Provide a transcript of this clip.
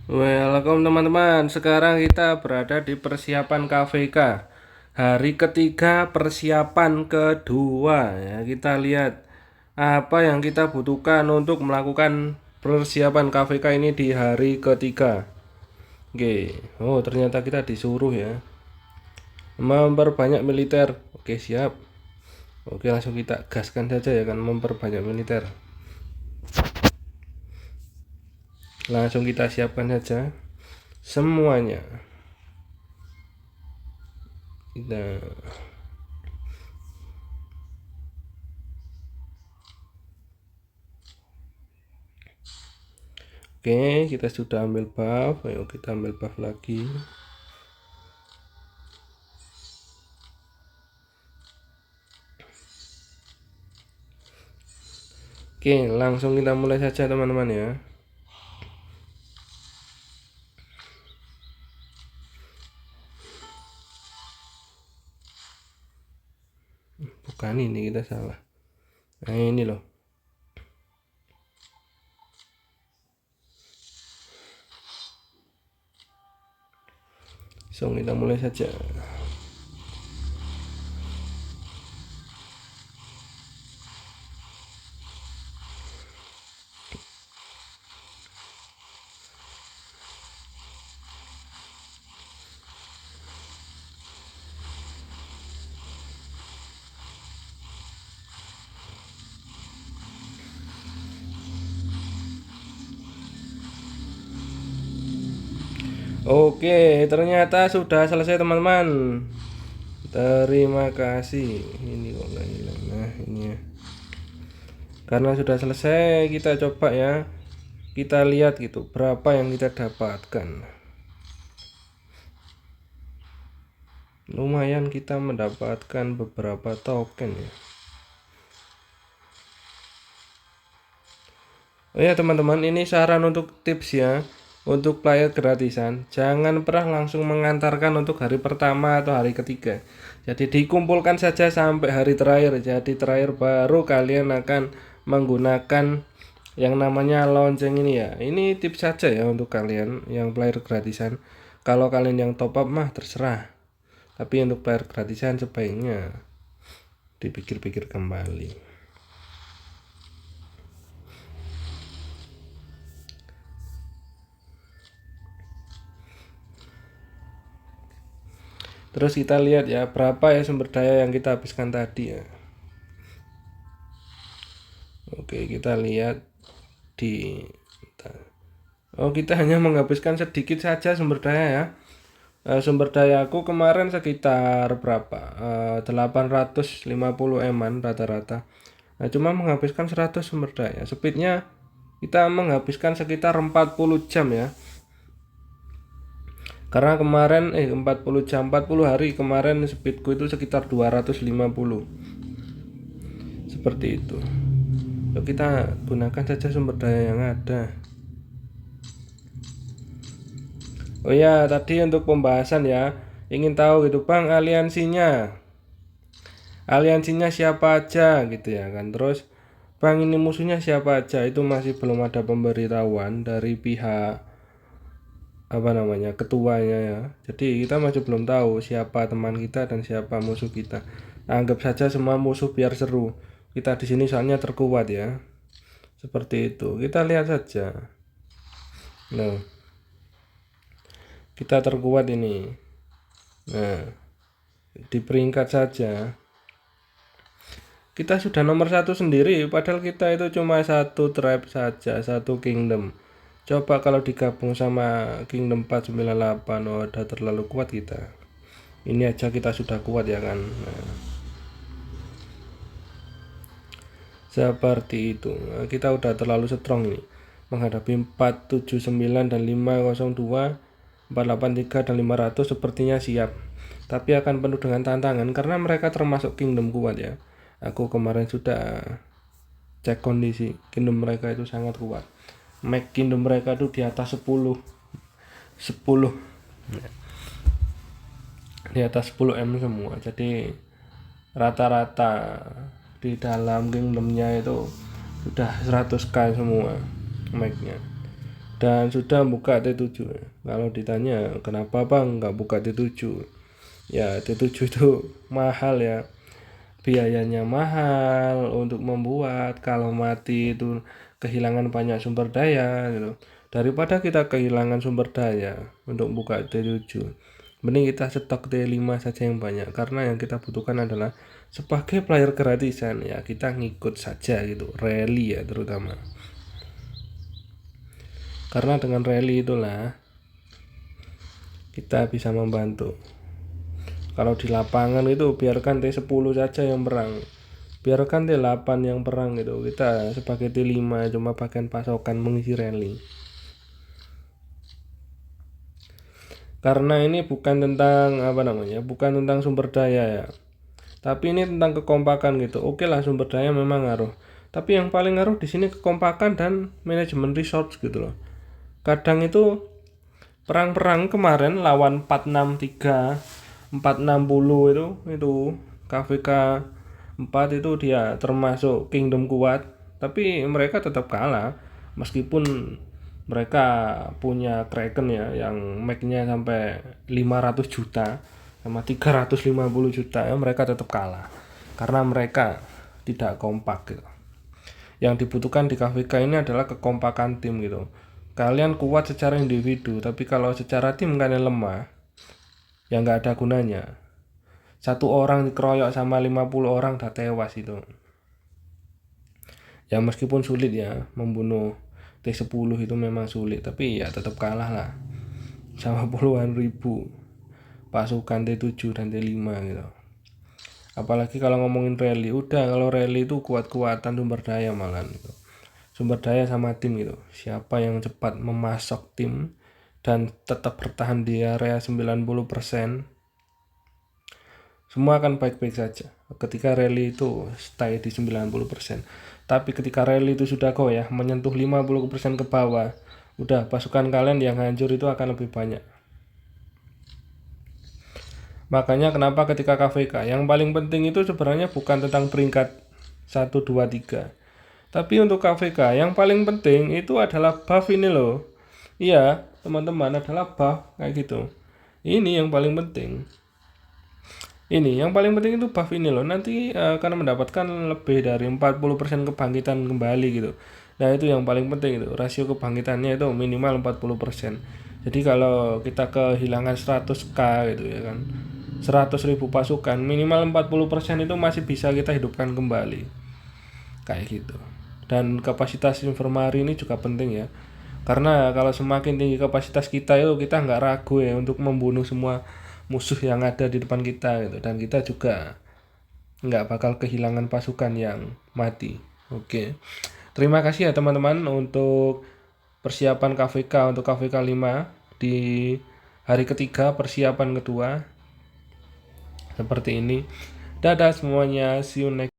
Welcome teman-teman. Sekarang kita berada di persiapan KVK. Hari ketiga persiapan kedua ya. Kita lihat apa yang kita butuhkan untuk melakukan persiapan KVK ini di hari ketiga. Oke. Oh, ternyata kita disuruh ya. Memperbanyak militer. Oke, siap. Oke, langsung kita gaskan saja ya kan memperbanyak militer. Langsung kita siapkan saja semuanya. Kita Oke, kita sudah ambil buff. Ayo kita ambil buff lagi. Oke, langsung kita mulai saja teman-teman ya. Bukan ini, kita salah. Nah, ini loh. Langsung kita mulai saja. Oke, ternyata sudah selesai teman-teman. Terima kasih. Ini kok nggak hilang. Nah, ini ya. Karena sudah selesai, kita coba ya. Kita lihat gitu, berapa yang kita dapatkan. Lumayan kita mendapatkan beberapa token ya. Oh ya teman-teman, ini saran untuk tips ya. Untuk player gratisan, jangan pernah langsung mengantarkan untuk hari pertama atau hari ketiga. Jadi dikumpulkan saja sampai hari terakhir. Jadi terakhir baru kalian akan menggunakan yang namanya lonceng ini ya. Ini tips saja ya untuk kalian yang player gratisan. Kalau kalian yang top up mah terserah. Tapi untuk player gratisan sebaiknya dipikir-pikir kembali. Terus kita lihat ya berapa ya sumber daya yang kita habiskan tadi ya. Oke, kita lihat di kita hanya menghabiskan sedikit saja sumber daya ya. Sumber daya aku kemarin sekitar berapa? 850 eman rata-rata. Nah, cuma menghabiskan 100 sumber daya. Speednya kita menghabiskan sekitar 40 jam ya. Karena kemarin 40 jam, 40 hari kemarin speedku itu sekitar 250. Seperti itu. Yuk kita gunakan saja sumber daya yang ada. Oh ya, tadi untuk pembahasan ya. Ingin tahu gitu, Bang, aliansinya. Aliansinya siapa aja gitu ya kan. Terus, Bang, ini musuhnya siapa aja? Itu masih belum ada pemberitahuan dari pihak apa namanya ketuanya ya. Jadi kita masih belum tahu siapa teman kita dan siapa musuh kita. Anggap saja semua musuh biar seru. Kita di sini soalnya terkuat ya. Seperti itu. Kita lihat saja. Nah, kita terkuat ini. Nah, di peringkat saja kita sudah nomor satu sendiri. Padahal kita itu cuma satu tribe saja, satu kingdom. Coba kalau digabung sama Kingdom 498, oh udah terlalu kuat kita. Ini aja kita sudah kuat ya kan. Nah, seperti itu. Nah, kita udah terlalu strong nih menghadapi 479 dan 502, 483 dan 500 sepertinya siap. Tapi akan penuh dengan tantangan karena mereka termasuk kingdom kuat ya. Aku kemarin sudah cek kondisi kingdom mereka itu sangat kuat. Mac kingdom mereka itu di atas 10 di atas 10 M semua. Jadi rata-rata di dalam kingdomnya itu sudah 100k semua Mac-nya. dan sudah buka T7. Kalau ditanya kenapa bang nggak buka T7, ya T7 itu mahal ya, biayanya mahal untuk membuat. Kalau mati itu kehilangan banyak sumber daya gitu. Daripada kita kehilangan sumber daya untuk buka T7, mending kita stok T5 saja yang banyak, karena yang kita butuhkan adalah sebagai player gratisan ya, kita ngikut saja gitu, rally ya terutama. Karena dengan rally itulah kita bisa membantu. Kalau di lapangan itu biarkan T10 saja yang perang, biarkan T8 yang perang gitu, kita sebagai T5 cuma bagian pasokan mengisi rally. Karena ini bukan tentang bukan tentang sumber daya ya, tapi ini tentang kekompakan gitu. Oke lah, sumber daya memang ngaruh, tapi yang paling ngaruh di sini kekompakan dan manajemen resource gitu loh. Kadang itu perang-perang kemarin lawan 463 460 itu KVK 4 itu dia termasuk kingdom kuat, tapi mereka tetap kalah meskipun mereka punya Kraken ya yang make-nya sampai 500 juta sama 350 juta ya, mereka tetap kalah karena mereka tidak kompak gitu. Yang dibutuhkan di KVK ini adalah kekompakan tim gitu. Kalian kuat secara individu, tapi kalau secara tim kalian lemah, ya nggak ada gunanya. Satu orang dikeroyok sama 50 orang udah tewas itu. Ya meskipun sulit ya, membunuh T10 itu memang sulit, tapi ya tetap kalah lah sama puluhan ribu pasukan T7 dan T5 gitu. Apalagi kalau ngomongin rally, udah kalau rally itu kuat-kuatan sumber daya malah gitu. Sumber daya sama tim gitu. Siapa yang cepat memasok tim dan tetap bertahan di area 90%, semua akan baik-baik saja ketika rally itu stay di 90%. Tapi ketika rally itu sudah goyah menyentuh 50% ke bawah, udah pasukan kalian yang hancur itu akan lebih banyak. Makanya kenapa ketika KVK yang paling penting itu sebenarnya bukan tentang peringkat 1, 2, 3, tapi untuk KVK yang paling penting itu adalah buff ini loh. Iya teman-teman, adalah buff kayak gitu. Ini yang paling penting. Ini yang paling penting itu buff ini loh. Nanti akan mendapatkan lebih dari 40% kebangkitan kembali gitu. Nah itu yang paling penting itu, rasio kebangkitannya itu minimal 40%. Jadi kalau kita kehilangan 100k gitu ya kan, 100.000 pasukan, minimal 40% itu masih bisa kita hidupkan kembali kayak gitu. Dan kapasitas infirmari ini juga penting ya, karena kalau semakin tinggi kapasitas kita itu kita nggak ragu ya untuk membunuh semua musuh yang ada di depan kita gitu, dan kita juga nggak bakal kehilangan pasukan yang mati. Oke, terima kasih ya teman-teman untuk persiapan KVK untuk KVK 5 di hari ketiga persiapan kedua seperti ini. Dadah semuanya, see you next